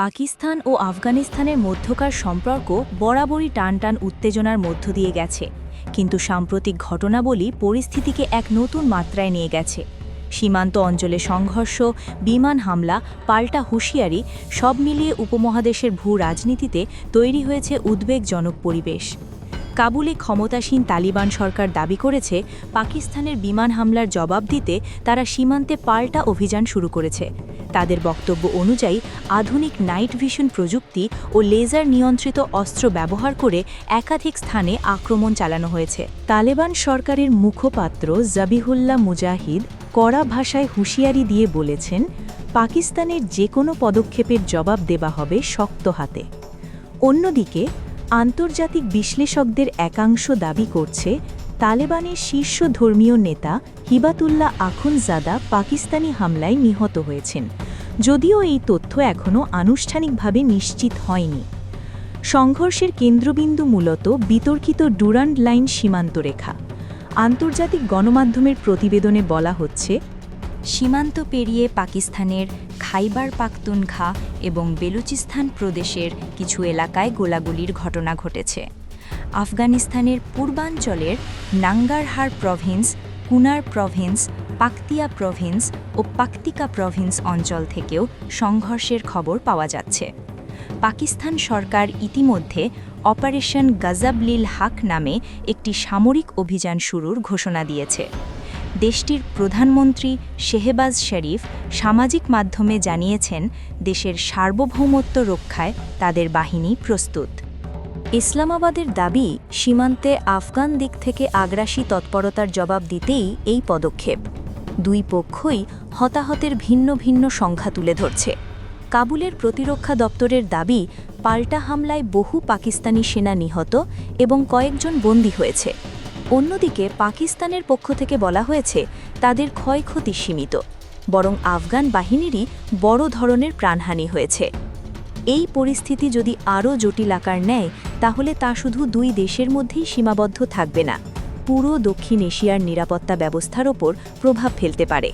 পাকিস্তান ও আফগানিস্তানের মধ্যকার সম্পর্ক বরাবরই টানটান উত্তেজনার মধ্য দিয়ে গেছে, কিন্তু সাম্প্রতিক ঘটনাবলী পরিস্থিতিকে এক নতুন মাত্রায় নিয়ে গেছে। সীমান্ত অঞ্চলে সংঘর্ষ, বিমান হামলা, পাল্টা হুঁশিয়ারি সব মিলিয়ে উপমহাদেশের ভূ রাজনীতিতে তৈরি হয়েছে উদ্বেগজনক পরিবেশ। কাবুলে ক্ষমতাসীন তালিবান সরকার দাবি করেছে, পাকিস্তানের বিমান হামলার জবাব দিতে তারা সীমান্তে পাল্টা অভিযান শুরু করেছে। তাদের বক্তব্য অনুযায়ী আধুনিক নাইট ভিশন প্রযুক্তি ও লেজার নিয়ন্ত্রিত অস্ত্র ব্যবহার করে একাধিক স্থানে আক্রমণ চালানো হয়েছে। তালেবান সরকারের মুখপাত্র জাবিহুল্লাহ মুজাহিদ কড়া ভাষায় হুঁশিয়ারি দিয়ে বলেছেন, পাকিস্তানের যে কোনো পদক্ষেপের জবাব দেওয়া হবে শক্ত হাতে। অন্যদিকে আন্তর্জাতিক বিশ্লেষকদের একাংশ দাবি করছে, তালেবানের শীর্ষ ধর্মীয় নেতা হিবাতুল্লাহ আখুনজাদা পাকিস্তানি হামলায় নিহত হয়েছেন, যদিও এই তথ্য এখনও আনুষ্ঠানিকভাবে নিশ্চিত হয়নি। সংঘর্ষের কেন্দ্রবিন্দু মূলত বিতর্কিত ডুরান্ড লাইন সীমান্তরেখা। আন্তর্জাতিক গণমাধ্যমের প্রতিবেদনে বলা হচ্ছে, সীমান্ত পেরিয়ে পাকিস্তানের খাইবার পাখতুনখা এবং বেলুচিস্তান প্রদেশের কিছু এলাকায় গোলাগুলির ঘটনা ঘটেছে। আফগানিস্তানের পূর্বাঞ্চলের নাঙ্গারহার Province, Kunar Province, Paktia Province ও পাকতিকা প্রভিন্স অঞ্চল থেকেও সংঘর্ষের খবর পাওয়া যাচ্ছে। পাকিস্তান সরকার ইতিমধ্যে অপারেশন গাজাবলিল হাক নামে একটি সামরিক অভিযান শুরুর ঘোষণা দিয়েছে। দেশটির প্রধানমন্ত্রী শেহবাজ শরীফ সামাজিক মাধ্যমে জানিয়েছেন, দেশের সার্বভৌমত্ব রক্ষায় তাদের বাহিনী প্রস্তুত। ইসলামাবাদের দাবি, সীমান্তে আফগান দিক থেকে আগ্রাসী তৎপরতার জবাব দিতেই এই পদক্ষেপ। দুই পক্ষই হতাহতের ভিন্ন ভিন্ন সংখ্যা তুলে ধরছে। কাবুলের প্রতিরক্ষা দপ্তরের দাবি, পাল্টা হামলায় বহু পাকিস্তানি সেনা নিহত এবং কয়েকজন বন্দী হয়েছে। অন্যদিকে পাকিস্তানের পক্ষ থেকে বলা হয়েছে, তাদের ক্ষয়ক্ষতি সীমিত, বরং আফগান বাহিনীরই বড় ধরনের প্রাণহানি হয়েছে। এই পরিস্থিতি যদি আরও জটিল আকার নেয়, তাহলে তা শুধু দুই দেশের মধ্যেই সীমাবদ্ধ থাকবে না, পুরো দক্ষিণ এশিয়ার নিরাপত্তা ব্যবস্থার ওপর প্রভাব ফেলতে পারে।